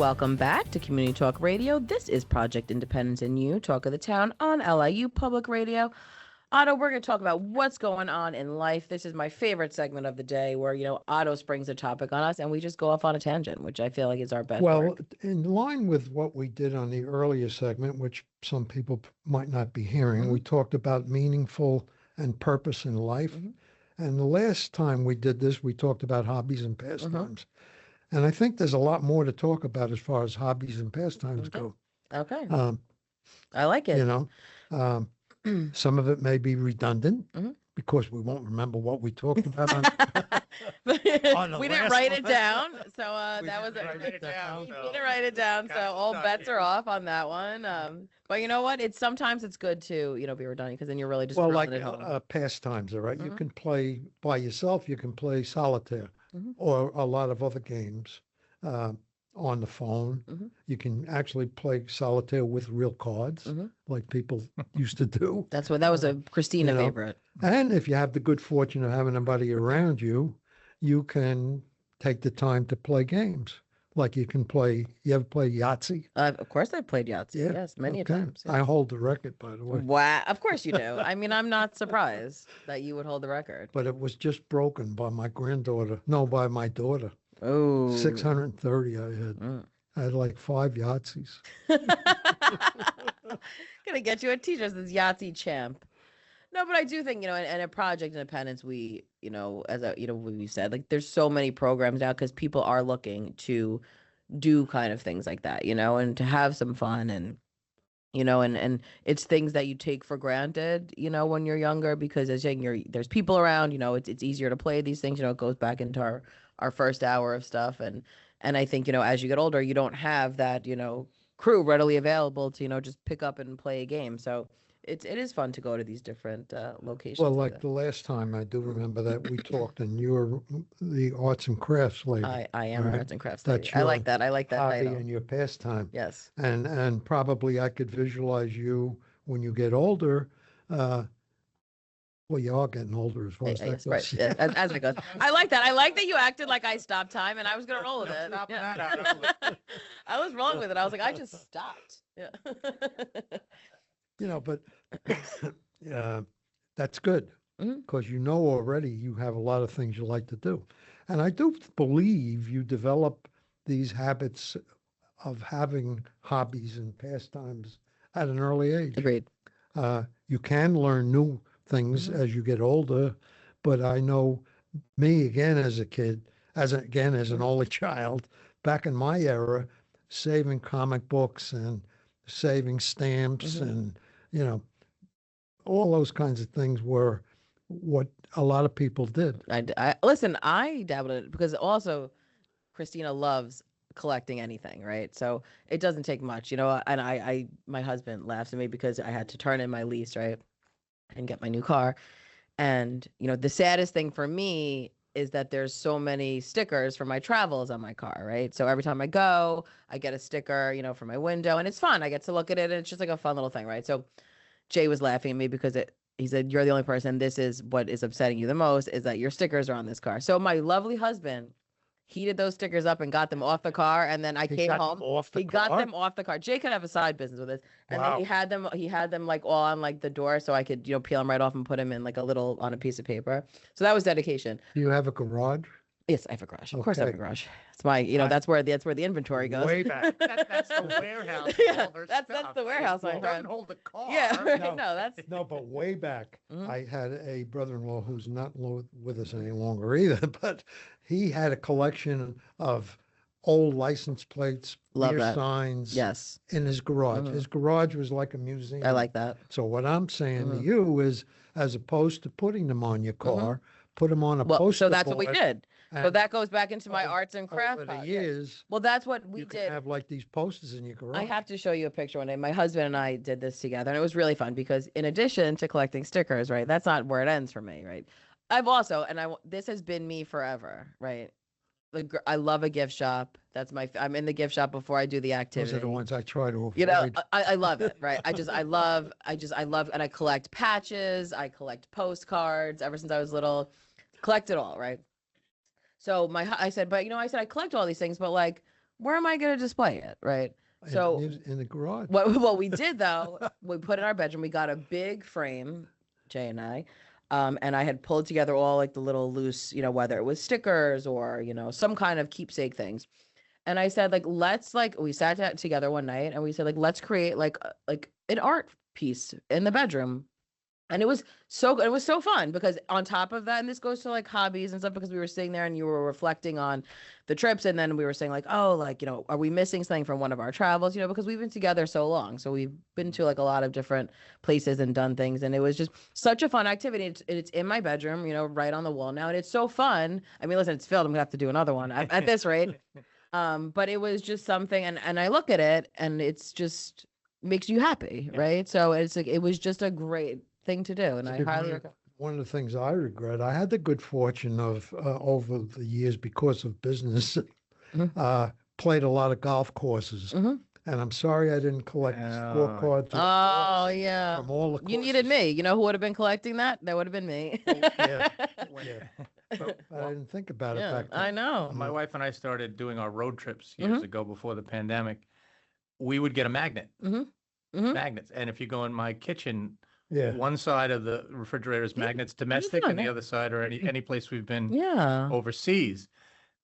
Welcome back to Community Talk Radio. This is Project Independence and You, Talk of the Town on LIU Public Radio. Otto, we're going to talk about what's going on in life. This is my favorite segment of the day where, Otto springs a topic on us and we just go off on a tangent, which I feel like is our best work. In line with what we did on the earlier segment, which some people might not be hearing, we talked about meaningful and purpose in life. And the last time we did this, we talked about hobbies and pastimes. And I think there's a lot more to talk about as far as hobbies and pastimes go. Okay. I like it. Some of it may be redundant because we won't remember what we talked about on we didn't write it down. So that was it. We didn't write it down. So all bets are off on that one. But you know what? Sometimes it's good to, be redundant because then you're really just pastimes, all right? You can play by yourself. You can play solitaire. Or a lot of other games on the phone. You can actually play solitaire with real cards, like people used to do. That was a Kristina favorite. And if you have the good fortune of having somebody around you, you can take the time to play games. Like you ever play Yahtzee? Of course I've played Yahtzee, yes, many times. Yeah. I hold the record, by the way. Wow, of course you do. I mean, I'm not surprised that you would hold the record. But it was just broken by my daughter. Oh. 630 I had. I had like 5 Yahtzees. Gonna get you a t-shirt that says Yahtzee champ. No, but I do think, in a Project Independence, we, we said, like, there's so many programs now because people are looking to do kind of things like that, and to have some fun and, and it's things that you take for granted, when you're younger, because as there's people around, it's easier to play these things, it goes back into our first hour of stuff. And I think, as you get older, you don't have that, crew readily available to, just pick up and play a game. So it is fun to go to these different locations. Well, like the last time, I do remember that we talked, and you're the arts and crafts lady. I am an arts and crafts lady. I like that. I like that hobby title. And your pastime. Yes. And probably I could visualize you when you get older. Well, you are getting older as far as that goes. Right. Yeah, as it goes. I like that. I like that you acted like I stopped time and I was going to roll with it. Yeah. I was rolling with it. I was like, I just stopped. Yeah. But that's good because already you have a lot of things you like to do. And I do believe you develop these habits of having hobbies and pastimes at an early age. Agreed. You can learn new things as you get older, but I know me again as a kid, as an only child, back in my era, saving comic books and saving stamps and all those kinds of things were what a lot of people did. I dabbled in it because also Kristina loves collecting anything, right? So it doesn't take much, and my husband laughs at me because I had to turn in my lease, right? And get my new car. And, the saddest thing for me is that there's so many stickers for my travels on my car, right? So every time I go, I get a sticker, for my window, and it's fun. I get to look at it, and it's just like a fun little thing, right? So Jay was laughing at me because he said, you're the only person, this is what is upsetting you the most, is that your stickers are on this car. So my lovely husband heated those stickers up and got them off the car, and then I came home. He got them off the car. Jay could have a side business with this, and then he had them like all on like the door, so I could peel them right off and put them in like on a piece of paper. So that was dedication. Do you have a garage? Yes, I have a garage. Of course, I have a garage. It's my, that's where the inventory goes. Way back. That's the warehouse. Yeah, that's the warehouse, my friend. Doesn't hold the car. Yeah, no, but way back, I had a brother-in-law who's not with us any longer either, but he had a collection of old license plates, beer signs. Yes. In his garage. His garage was like a museum. I like that. So what I'm saying to you is, as opposed to putting them on your car, put them on a poster So that's what we board. did. So that goes back into my arts and crafts. Over the years, well, that's what we you did. Can have like these posters in your garage. I have to show you a picture one day. My husband and I did this together, and it was really fun because in addition to collecting stickers, right? That's not where it ends for me, right? I've also, this has been me forever, right? I love a gift shop. I'm in the gift shop before I do the activity. Those are the ones I try to avoid. I love it, right? I love, and I collect patches. I collect postcards ever since I was little. Collect it all, right? So I said, I collect all these things, but like, where am I going to display it, right? So in the garage. what we did though, we put it in our bedroom. We got a big frame, Jay and I had pulled together all like the little loose, whether it was stickers or some kind of keepsake things. And I said like we sat down together one night and we said like let's create like an art piece in the bedroom. And it was so good. It was so fun because on top of that, and this goes to like hobbies and stuff, because we were sitting there and you were reflecting on the trips. And then we were saying like, oh, like, are we missing something from one of our travels? Because we've been together so long. So we've been to like a lot of different places and done things. And it was just such a fun activity. It's in my bedroom, right on the wall now. And it's so fun. I mean, listen, it's filled. I'm gonna have to do another one at this rate. But it was just something. And I look at it and it's just makes you happy. Yeah. Right. So it's like, it was just a great thing to do, and I highly recommend. One of the things I regret, I had the good fortune of over the years, because of business, played a lot of golf courses, and I'm sorry I didn't collect scorecards. Oh yeah, from all the courses. You needed me. You know who would have been collecting that? That would have been me. Yeah. But I didn't think about it back then. I know. My wife and I started doing our road trips years ago before the pandemic. We would get a magnet, magnets, and if you go in my kitchen. Yeah. One side of the refrigerator is magnets domestic, and the other side are any place we've been overseas.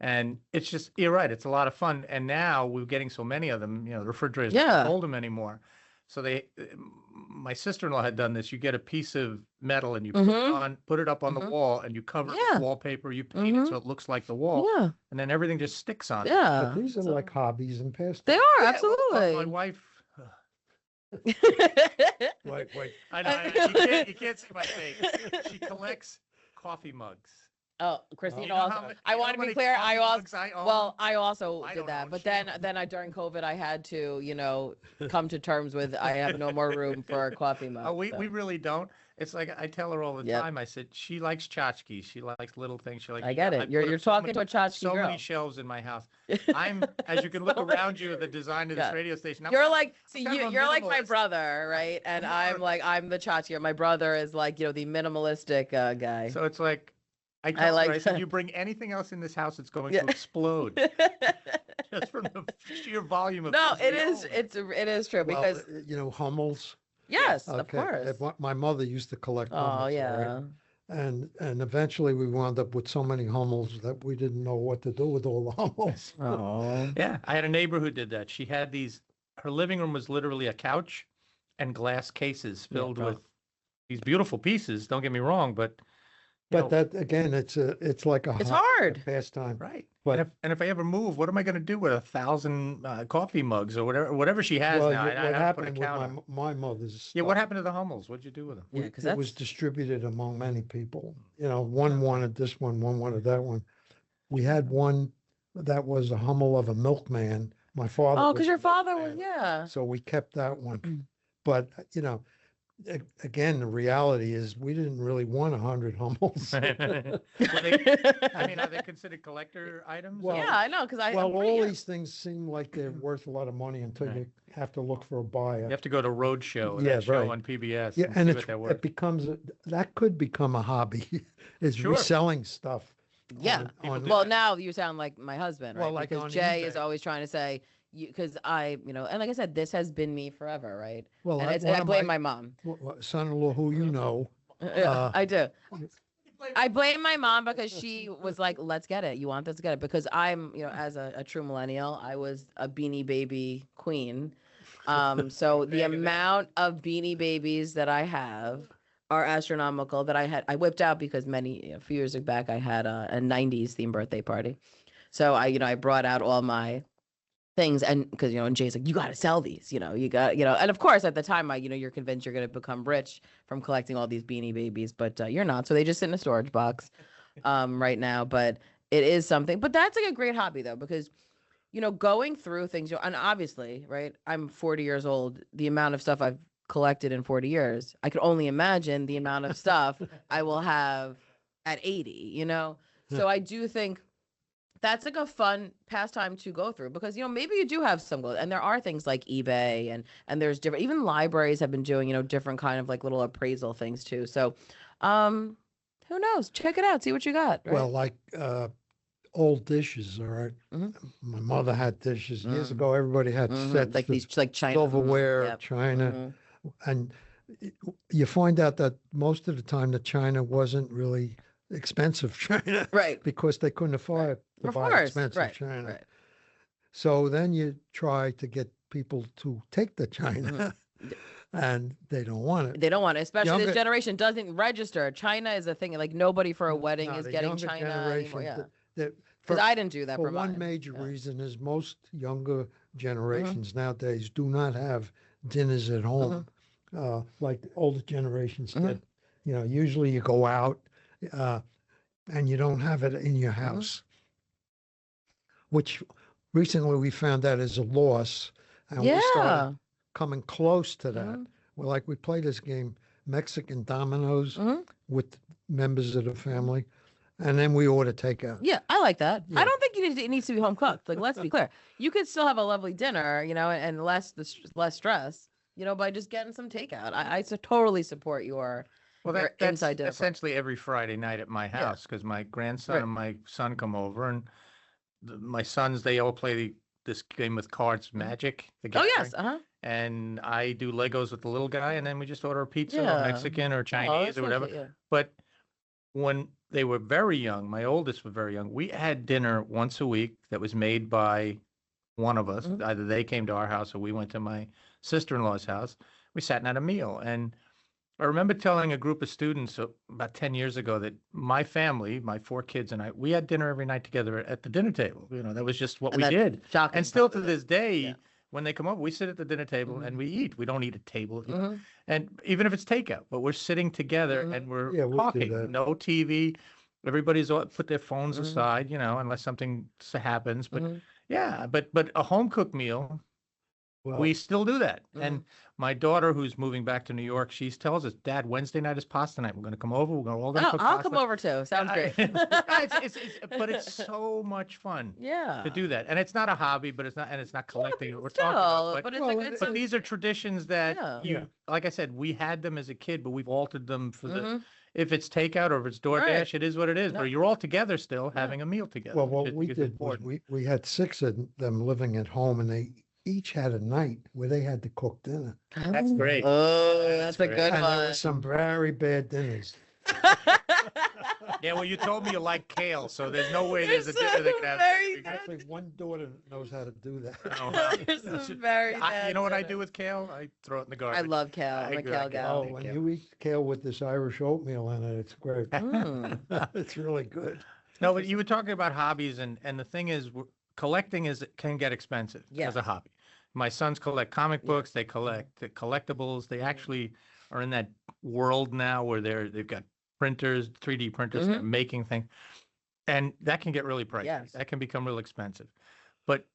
And it's just, you're right, it's a lot of fun. And now we're getting so many of them, the refrigerators don't hold them anymore. So my sister-in-law had done this. You get a piece of metal and you put it up on the wall, and you cover it with wallpaper, you paint it so it looks like the wall. Yeah. And then everything just sticks on it. But these are like hobbies and pastimes. They are, absolutely. Well, my wife... Wait. I know, you can't see my face. She collects coffee mugs. Oh, Kristina also. I want to be clear. I also did that, but then during COVID, I had to, come to terms with I have no more room for a coffee mug. Oh, we really don't. It's like I tell her all the time. I said she likes tchotchkes. She likes little things. She likes. I get it. You're talking to a tchotchke girl. So many shelves in my house. As you can look around you at the design of this radio station. You're like my brother, right? And I'm the tchotchke. My brother is like, the minimalistic guy. So it's like, I said, you bring anything else in this house, it's going to explode. Just from the sheer volume of. No, it is true because Hummels. Yes, of course. My mother used to collect Hummels. Oh yeah. Right? And eventually we wound up with so many Hummels that we didn't know what to do with all the Hummels. Oh. Yeah, I had a neighbor who did that. She had her living room was literally a couch and glass cases filled with these beautiful pieces. Don't get me wrong, but that again, it's like it's hard pastime, right? But if I ever move, what am I going to do with 1,000 coffee mugs or whatever she has now? What happened with my mother's stuff? Yeah, what happened to the Hummels? What'd you do with them? Yeah, because it was distributed among many people. One wanted this one wanted that one. We had one that was a Hummel of a milkman. My father. Oh, because your father was So we kept that one, but again, the reality is we didn't really want 100 Hummels. Are they considered collector items? Well, yeah, I know, because all these things seem like they're worth a lot of money until you have to look for a buyer. You have to go to Roadshow, show on PBS. Yeah, and it becomes that could become a hobby, is reselling stuff. Yeah. Well, now you sound like my husband, right? Well, like because Jay is always trying to say. Because and like I said, this has been me forever, right? Well, and I blame my mom. Son-in-law, who you know. I do. I blame my mom because she was like, "Let's get it. You want this? Get it." Because I'm, as a true millennial, I was a Beanie Baby queen. So the amount of Beanie Babies that I have are astronomical. That I whipped out because a few years back I had a '90s themed birthday party. So I brought out all my things, and because and Jay's like, you got to sell these, you got and of course at the time you're convinced you're going to become rich from collecting all these Beanie Babies, but you're not. So they just sit in a storage box right now, but it is something. But that's like a great hobby though, because going through things, and obviously, right, I'm 40 years old. The amount of stuff I've collected in 40 years, I could only imagine the amount of stuff I will have at 80, so I do think that's like a fun pastime to go through, because maybe you do have some gold, and there are things like eBay and there's different, even libraries have been doing different kind of like little appraisal things too. So who knows, check it out, see what you got, right? Well, like old dishes, all right? My mother had dishes. Years ago, everybody had sets like of these, like China. silverware, Yep. china. And you find out that most of the time the china wasn't really expensive china. Right. Because they couldn't afford to Of buy course. expensive Right. china. Right. So then you try to get people to take the china. And they don't want it. They don't want it, especially this Younger- generation doesn't register. China is a thing. Like nobody for a wedding No, is the getting younger China generation, anymore. Yeah. that Because I didn't do that for for one mine. major Yeah. reason is most younger generations nowadays do not have dinners at home like the older generations did. You know, usually you go out and you don't have it in your house, which recently we found out is a loss, and we started coming close to that. Well, like we play this game, Mexican dominoes, with members of the family, and then we order takeout. Yeah, I like that. Yeah. I don't think it needs to be home cooked. Like, let's be clear. You could still have a lovely dinner, you know, and less stress, you know, by just getting some takeout. I totally support your Well, that's inside dinner. essentially every Friday night at my house because my grandson and my son come over, and my sons, they all play this game with cards, Magic. The Oh, Gathering. yes. And I do Legos with the little guy, and then we just order a pizza or Mexican or Oh, Chinese that's or so whatever. cute, yeah. But when they were very young, my oldest was very young, we had dinner once a week that was made by one of us. Either they came to our house or we went to my sister-in-law's house. We sat and had a meal. And I remember telling a group of students about 10 years ago that my family, my 4 kids and I, we had dinner every night together at the dinner table. You know, that was just what And we that's did. shocking. And still to this day, when they come over, we sit at the dinner table and we eat. We don't eat at table. And even if it's takeout, but we're sitting together and we're Yeah, we'll do talking. that. No TV. Everybody's all put their phones aside, you know, unless something happens. But yeah, but a home cooked meal, Well, we still do that. And my daughter, who's moving back to New York, she tells us, Dad, Wednesday night is pasta night. We're going to come over. We're going to all gonna cook I'll pasta. come over too. Sounds great. But it's so much fun Yeah. to do that. And it's not a hobby, but it's not collecting what we're Still, talking about. but it's well, like it's But these are traditions that Yeah. like I said, we had them as a kid, but we've altered them for if it's takeout or if it's DoorDash, Right. it is what it is. No. But you're all together still having a meal together. well, which what I we think is did was important. we had 6 of them living at home, and they each had a night where they had to cook dinner. That's great. Oh, that's a great. good And there one. were some very bad dinners. Yeah, well, you told me you like kale, so there's no way there's a There's dinner that some can have. very good- Actually, one daughter knows how to do that. Oh, wow. There's some very You bad know what I dinner. do with kale? I throw it in the I garbage. love kale. I I'm a agree, kale I get it. gal. Oh, when you eat kale with this Irish oatmeal in it, it's great. It's really good. No, but you were talking about hobbies, and the thing is, collecting can get expensive Yeah. as a hobby. My sons collect comic books. They collect the collectibles. They actually are in that world now where they've got printers, 3D printers, they're making things, and that can get really pricey. Yes. That can become real expensive. But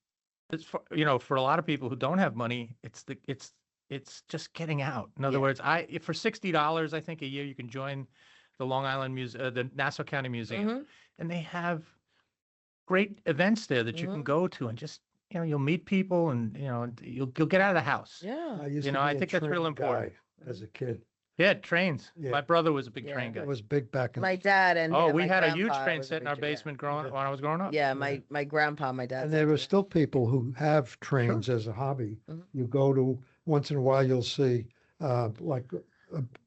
it's for, for a lot of people who don't have money, it's just getting out. In other words, for $60, I think a year you can join the Long Island the Nassau County Museum, and they have great events there that you can go to and just you'll meet people and you'll get out of the house. Yeah. I used You to know, I be a think that's real train important. guy as a kid. Yeah, trains. Yeah. My brother was a big Yeah. train guy. It was big back in My dad and we my had a huge grandpa train was a set in big our yeah. basement when I was growing up. Yeah, my grandpa, my dad. And there are still people who have trains as a hobby. You go to, once in a while, you'll see like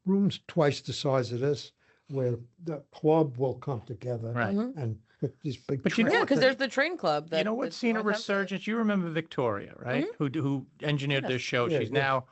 rooms twice the size of this, where the club will come together Right. and put these big. But you know Yeah, what because the- there's the train club. You know what's that's seen a Northampton. resurgence? You remember Victoria, right? Who engineered this show? Yeah, She's yeah. now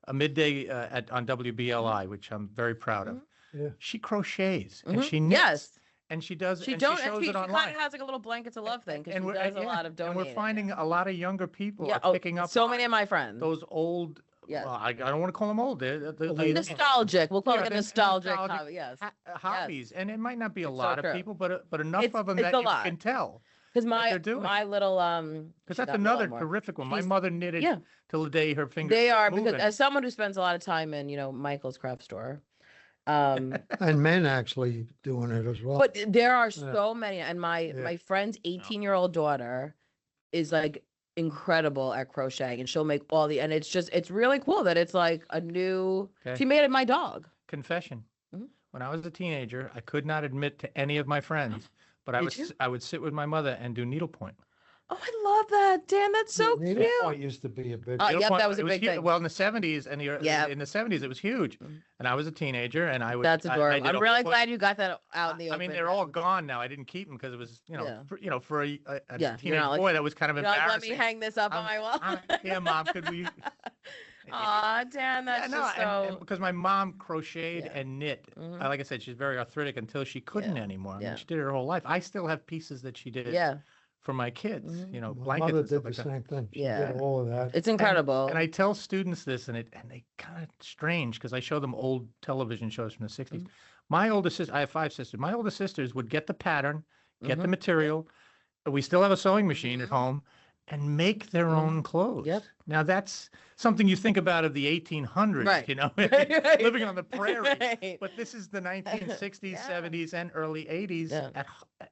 a midday on WBLI, which I'm very proud of. Yeah. She crochets and she knits Yes. and she does She and don't. she shows she it kind online. of has like a little blankets of love thing because she we're- does a yeah, lot of and donating. we're finding a lot of younger people Yeah. are picking up so many of my friends. those old. Yes. Well, I don't want to call them old. Nostalgic. We'll call Yeah, it a they're nostalgic nostalgic hobby. Yes. Hobbies, and it might not be a It's so lot of true. people, but enough It's- of them it's that a you lot. can tell. Because they're doing. my little Because that's not another Wilmore. terrific one. My She's- mother knitted yeah. till the day her fingers. They are moving. because as someone who spends a lot of time in Michael's craft store, um, And men actually doing it as well. but there are so many. And my Yeah. my friend's 18-year-old daughter is like incredible at crocheting, and she'll make and it's really cool that it's like a new. Okay. She made it my dog. Confession. Mhm. When I was a teenager, I could not admit to any of my friends, but Did you? I would sit with my mother and do needlepoint. Oh, I love that, Dan. That's so cute. Needlepoint used to be a big. Yep, Needlepoint, that was a it big huge. thing. Well, in the 70s and Yep. in the 70s, it was huge. And I was a teenager, and I would. That's I adorable. did I'm a really foot- glad you got that out in the I open. mean, they're all gone now. I didn't keep them because it was, Yeah. for a Yeah, you're teenage not like- boy, that was kind of You're like, let embarrassing. me hang this up on my wall. Yeah, Mom, could we? Aw, Dan, that's Yeah, just and so. because my mom crocheted Yeah. and knit. Mhm. Like I said, she's very arthritic until she couldn't Yeah. anymore. I Yeah. mean, she did it her whole life. I still have pieces that she did Yeah, for my kids, Mhm. My blankets mother and stuff did the like that. same thing. She Yeah. did all of that. it's incredible. And I tell students this, and they kind of strange because I show them old television shows from the 60s. My older sister, I have 5 sisters. My older sisters would get the pattern, get the material. We still have a sewing machine at home, and make their own clothes. Yep. Now that's something you think about of the 1800s, Right. Living on the prairie. Right. But this is the 1960s, Yeah. 70s, and early 80s Yeah.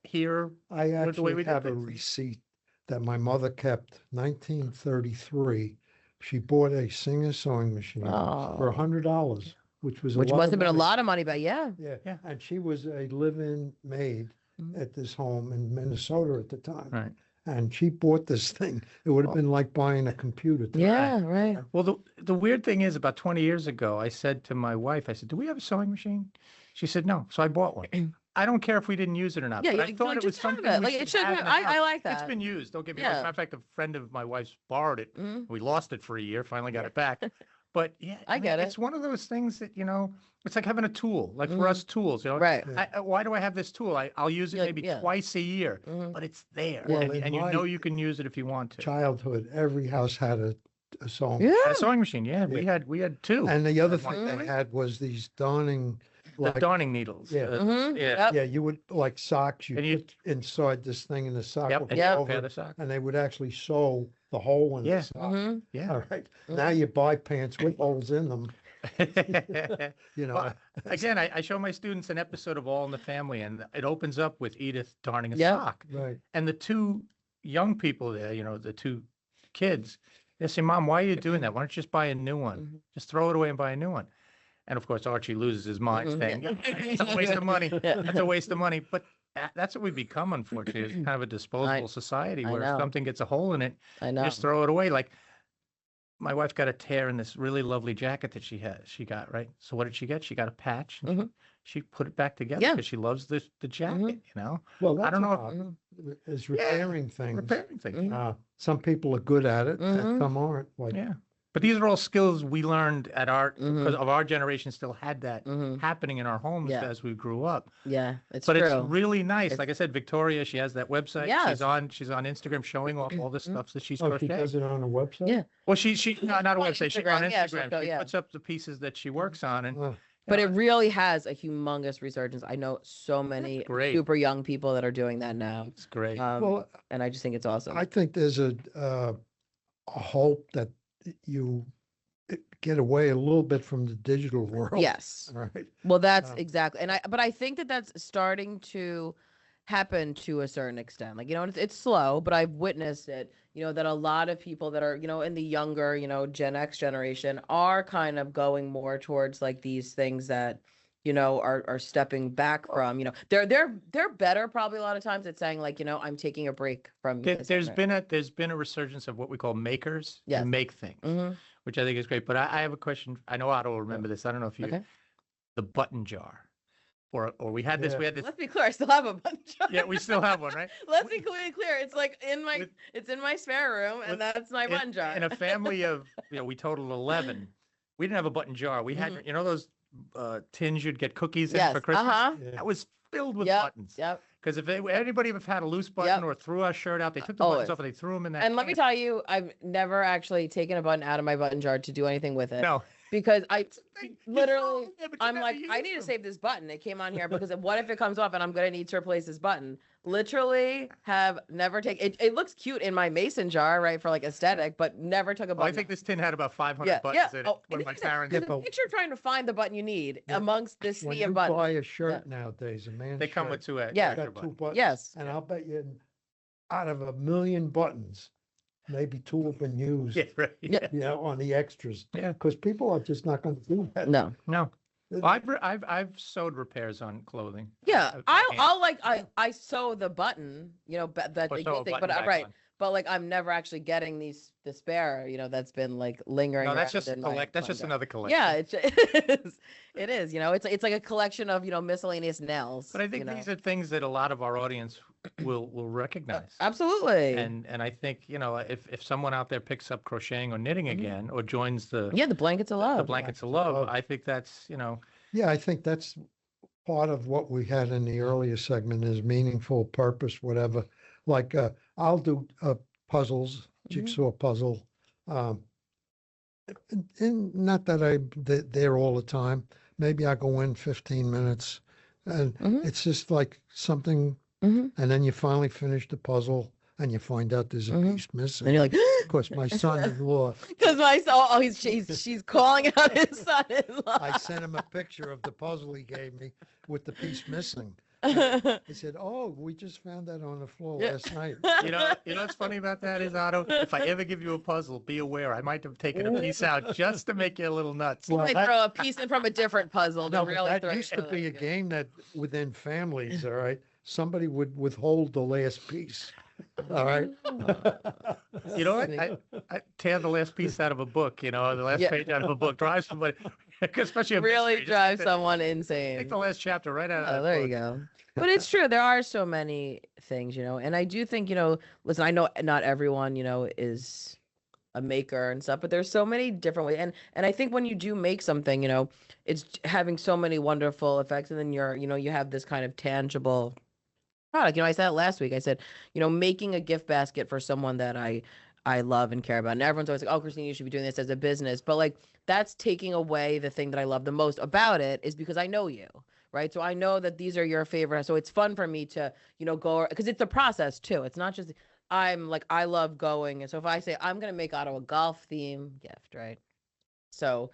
here. I the way actually we did have a things. receipt that my mother kept, 1933. She bought a Singer sewing machine for Oh. $100, which was a Which lot must of have been a money. lot of money, but yeah. Yeah, Yeah. and she was a live-in maid Mhm. at this home in Minnesota at the time. Right. And she bought this thing. It would have been like buying a computer. today. Yeah, right. Well, the weird thing is, about 20 years ago, I said to my wife, I said, "Do we have a sewing machine?" She said, "No." So I bought one. I don't care if we didn't use it or not. Yeah, but you I like, thought it was just have something it. we Like, it should have have. in the I house. like It's that. been used. Don't get me wrong. As a Yeah. matter of fact, a friend of my wife's borrowed it. Mhm. We lost it for a year. Finally got it back. But yeah, I get it. It's one of those things that it's like having a tool. Like for Mhm. us, tools. Right. Why do I have this tool? I'll use it Yeah, maybe yeah. twice a year, Mhm. but it's there, Well, and, in and my you can use it if you want to. Childhood, every house had a sewing. Yeah. A sewing machine. Yeah, we had 2. And the other At one thing they point. had was these darning, The like, darning needles. Yeah. Mhm. Yeah. Yep. yeah, you would, like socks, you And you- put inside this thing and the sock Yep. would And go Yep. you over pair it, the socks. and they would actually sew the hole in Yeah. the sock. Mhm. Yeah. All right. Now you buy pants with holes in them, you know. Well, again, I show my students an episode of All in the Family, and it opens up with Edith darning a Yep. sock. Right. And the 2 young people there, the 2 kids, they say, "Mom, why are you doing that? Why don't you just buy a new one? Mhm. Just throw it away and buy a new one." And of course, Archie loses his mind, Mhm. saying, "It's a waste of money. Yeah. It's a waste of money." But that's what we've become, unfortunately. It's kind of a disposable society I where if know. something gets a hole in it, I know. just throw it away. Like my wife got a tear in this really lovely jacket that she got, right? So what did she get? She got a patch. And Mhm. she put it back together Yeah. because she loves the jacket, Well, I that's don't know if- a hobby, Mhm. is repairing things. repairing things. Mhm. Some people are good at it Mhm. and some aren't. Like, Yeah. But these are all skills we learned at Mhm. because of our generation still had that Mhm. happening in our homes Yeah. as we grew up. Yeah, it's But true. it's really nice. It's- Like I said, Victoria, she has that website. Yes. She's on Instagram showing off all the stuff that she's oh, she crocheted. does it on a website? Yeah. Well, she not a On website. She on Instagram, yeah, she'll Instagram. go, She yeah. puts up the pieces that she works on, and Oh, But it really has a humongous resurgence. I know so many great. super young people that are doing that now. it's great. well, And I just think it's awesome. I think there's a hope that you get away a little bit from the digital world. Yes. Right. Well, that's Um, exactly. But I think that that's starting to happen to a certain extent. Like, it's slow, but I've witnessed it, that a lot of people that are, in the younger, Gen X generation are kind of going more towards like these things that, are stepping back from, they're better probably a lot of times at saying like, I'm taking a break from this, There's right? been a resurgence of what we call makers Yes. who make things, Mhm. which I think is great. But I have a question. I know Otto will remember this. I don't know if you Okay. the button jar, or we had this. Yeah. We had this. Let's be clear. I still have a bunch. Yeah, we still have one, right? Let's be clear. It's like With- it's in my spare room, and with- that's my button jar. In a family of, we totaled 11. We didn't have a button jar. We had, those tins you'd get cookies in Yes. for Christmas. Uh-huh. Yeah. That was filled with Yep. buttons. Yep. Because if anybody have had a loose button Yep. or threw our shirt out, they took the Always. buttons off and they threw them in that. And let me can. tell you, I've never actually taken a button out of my button jar to do anything with it. No. Because I You literally, throw 'em in, but you I'm never like, I use need to them. save this button. It came on here because what if it comes off and I'm going to need to replace this button? Literally have never taken it. It looks cute in my mason jar, right, for like aesthetic, but never took a Well, button. I think this tin had about 500 yeah, buttons yeah. in it Oh, when and my it's a- parents. it's a but- picture trying to find the button you need Yeah. amongst this When sea of you buttons. buy a shirt nowadays, a man's They come shirt, with two Yeah. got extra two buttons. buttons. Yes. And I'll bet you out of 1,000,000 buttons, maybe 2 have been used, Yeah, right. Yeah. on the extras. Yeah. Because people are just not going to do that. No. No. Well, I've sewed repairs on clothing. Yeah, I I'll like I sew the button, that Or they sew a get thing, button but back right. on. But like I'm never actually getting the spare, that's been like lingering No, that's around just in my That's just drawer. another collection. Yeah, it is. It is, it's like a collection of, miscellaneous nails. But I think these are things that a lot of our audience will recognize. Absolutely. And I think, if someone out there picks up crocheting or knitting again, or joins the blankets of love. the blankets of love, I think that's, Yeah, I think that's part of what we had in the earlier segment is meaningful purpose, whatever. Like I'll do puzzles, jigsaw puzzle. And not that there all the time. Maybe I go in 15 minutes and it's just like something. And then you finally finish the puzzle and you find out there's a piece missing. And you're like, of course, my son-in-law. Because she's calling out his son-in-law. I sent him a picture of the puzzle he gave me with the piece missing. He said, "Oh, we just found that on the floor last night." What's funny about that is, Otto, if I ever give you a puzzle, be aware I might have taken a piece out just to make you a little nuts. You might throw a piece in from a different puzzle to No, really that throw used to be a game that within families, all right, somebody would withhold the last piece. All right. You know what? I tear the last piece out of a book, the last page out of a book, drives somebody, especially a really mystery, drives someone insane. Take the last chapter right out of that there book. you go. But it's true. There are so many things, and I do think, listen, I know not everyone, is a maker and stuff, but there's so many different ways. And I think when you do make something, it's having so many wonderful effects. And then you have this kind of tangible product. I said that last week. I said, making a gift basket for someone that I love and care about. And everyone's always like, oh, Kristina, you should be doing this as a business. But like, that's taking away the thing that I love the most about it is because I know you. Right. So I know that these are your favorite. So it's fun for me to, go because it's a process too. It's not just I love going. And so if I say I'm going to make Otto a golf theme gift, right? So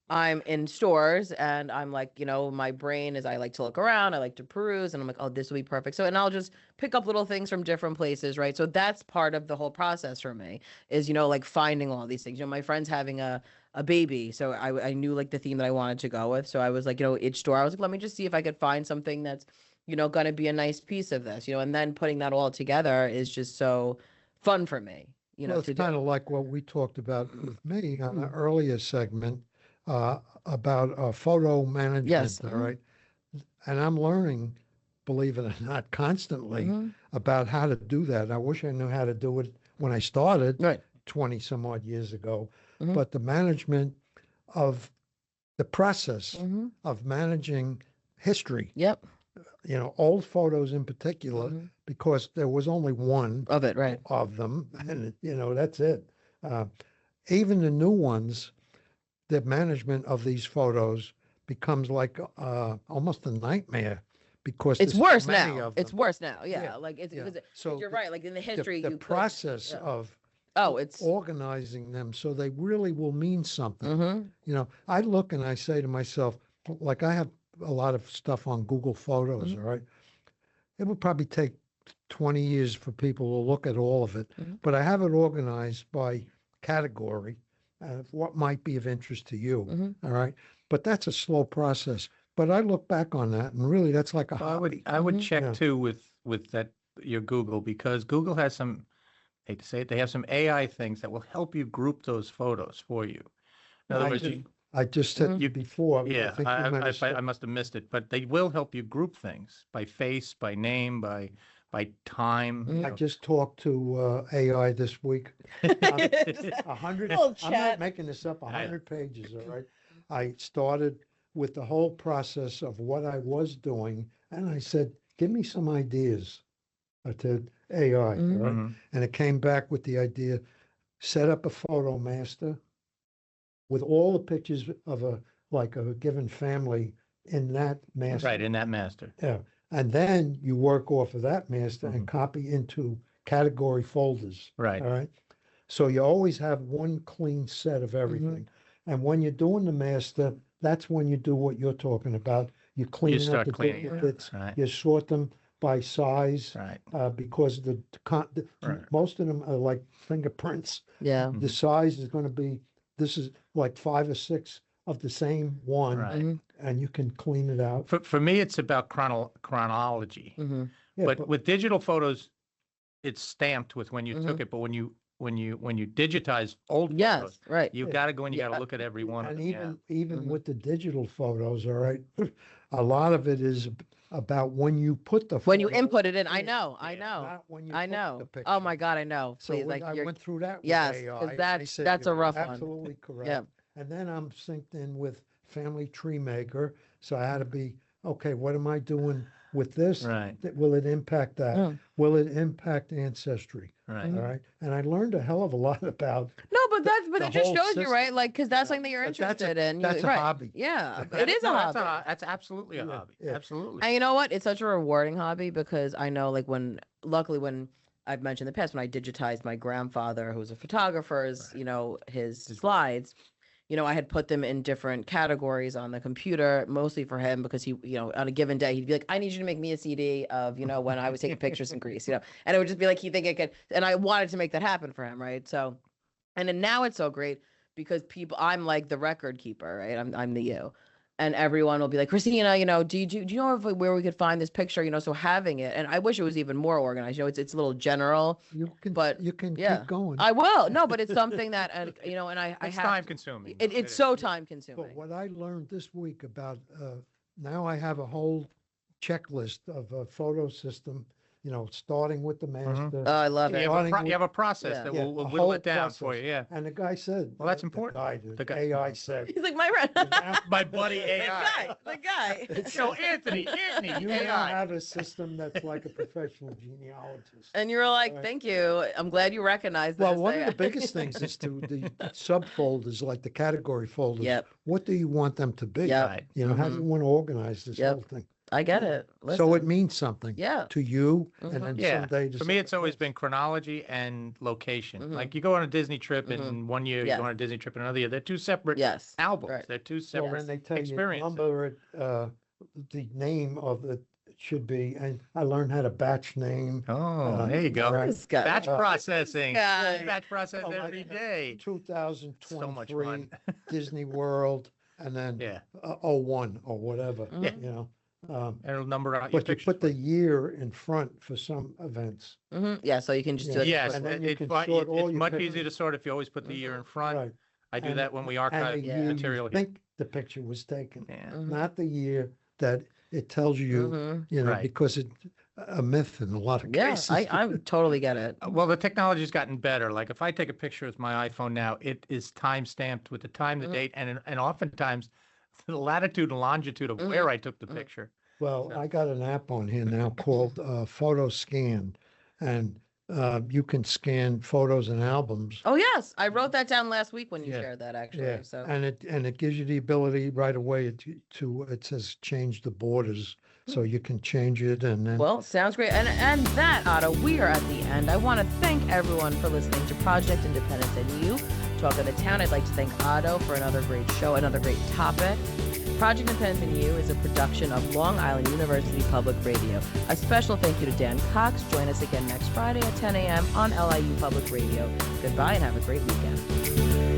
I'm in stores and I'm like, my brain is, I like to look around. I like to peruse and I'm like, oh, this will be perfect. So, and I'll just pick up little things from different places. Right. So that's part of the whole process for me is, like finding all these things. My friend's having a baby. So I knew like the theme that I wanted to go with. So I was like, each store, I was like, let me just see if I could find something that's, going to be a nice piece of this, and then putting that all together is just so fun for me, Well, it's kind of like what we talked about with me on an earlier segment about photo management. Yes. All right. And I'm learning, believe it or not, constantly about how to do that. I wish I knew how to do it when I started 20 some odd years ago. But the management of the process of managing history. Yep. Old photos in particular, because there was only one of it, right? Of them, and that's it. Even the new ones, the management of these photos becomes like almost a nightmare because it's worse now. It's worse now. Yeah. Like it's so you're right. Like in the history, the process of it's organizing them so they really will mean something. I look and I say to myself, like I have a lot of stuff on Google Photos, all right? It would probably take 20 years for people to look at all of it, but I have it organized by category of what might be of interest to you, all right? But that's a slow process. But I look back on that, and really that's like a hobby. I would check too with that your Google, because Google has some, I hate to say it, they have some AI things that will help you group those photos for you. In other words, I just said you before. Yeah, I must have missed it, but they will help you group things by face, by name, by time. I just talked to AI this week. 100. I'm not making this up. 100 pages. All right. I started with the whole process of what I was doing, and I said, "Give me some ideas." I said AI, right? And it came back with the idea: set up a photo master with all the pictures of a given family in that master. Right, in that master. Yeah. And then you work off of that master and copy into category folders. Right. All right. So you always have one clean set of everything. And when you're doing the master, that's when you do what you're talking about. You clean up the duplicates. You sort them by size. Right. Because most of them are like fingerprints. Yeah. The size is going to be, this is like 5 or 6 of the same one. Right. and you can clean it out. For me, it's about chronology. Yeah, But with digital photos, it's stamped with when you took it. But when you digitize old photos, right. you got to go and you got to look at every one of and them. even with the digital photos, all right, a lot of it is about when you put the When you photo input it in, I in, know, not when you I took know. the picture. Oh my God, I know. So Please, when I went through that with yes, AI, because they said, that's a "You're rough one." absolutely correct. Yeah. And then I'm synced in with Family Tree Maker, so I had to be, okay, what am I doing with this? Right. Will it impact that? Will it impact Ancestry? Right. All right. And I learned a hell of a lot about. No, but the it just whole shows you, system. right? Like, because that's something that you're But that's interested in. that's a right. hobby. Yeah, That- it is a hobby. That's absolutely a hobby. yeah. Absolutely. And you know what? It's such a rewarding hobby because I know, like, luckily when I've mentioned in the past, when I digitized my grandfather, who was a photographer's, his slides, I had put them in different categories on the computer, mostly for him because he, on a given day, he'd be like, I need you to make me a CD of, when I was taking pictures in Greece, and it would just be like, he'd think it could, and I wanted to make that happen for him, right? So, and then now it's so great because I'm like the record keeper, right? I'm the you. And everyone will be like, Kristina, do you know where we could find this picture? So having it, and I wish it was even more organized. It's a little general. You can keep going. I will. No, but it's something that, and I It's have time consuming. It's so time consuming. But what I learned this week about, now I have a whole checklist of a photo system, starting with the master. Oh, I love it. You have a process that will whittle it down for you. Yeah. And the guy said, well, that's important. The guy, AI said, he's like, my friend. My buddy AI. The guy. Anthony, you AI. now have a system that's like a professional genealogist. And you were like, thank you. I'm glad you recognized Well, this. one of the biggest things is to the subfolders, like the category folders. Yep. What do you want them to be? Yep. Right. How do you want to organize this whole thing? I get it. So it means something Yeah. to you, and then Yeah. someday to For me, it's somebody always else. been chronology and location. Like you go on a Disney trip, and one year you Yeah. go on a Disney trip, and another year they're two separate Yes. albums. Right. They're two So separate when they tell you experiences. number it, the name of it should be, and I learned how to batch name. Oh, there you go. right. This guy. Batch processing. guy. Batch process Oh, every like, day. 2023 So much fun. Disney World, and then Yeah. 01 or whatever. Yeah. And it'll number out your But you pictures. put the year in front for some events. Yeah, so you can just do it. Yes, and then you it's can fine. sort all It's your much pictures. easier to sort if you always put the year in front. Right. I do And- that when we And archive the year material you here. think the picture was taken, Yeah. not the year that it tells you, Right. because it's a myth in a lot of Yeah, cases. I totally get it. Well, the technology's gotten better. Like if I take a picture with my iPhone now, it is time stamped with the time, the date, and oftentimes the latitude and longitude of where I took the picture. Well, I got an app on here now called Photo Scan, and you can scan photos and albums. Oh yes, I wrote that down last week when you Yeah. shared that actually. Yeah, So and it gives you the ability right away to it says change the borders, so you can change it, and then well, sounds great. And that, Otto, we are at the end. I want to thank everyone for listening to Project Independence and You, Talk of the Town. I'd like to thank Otto for another great show, another great topic. Project Independence and You is a production of Long Island University Public Radio. A special thank you to Dan Cox. Join us again next Friday at 10 a.m. on LIU Public Radio. Goodbye and have a great weekend.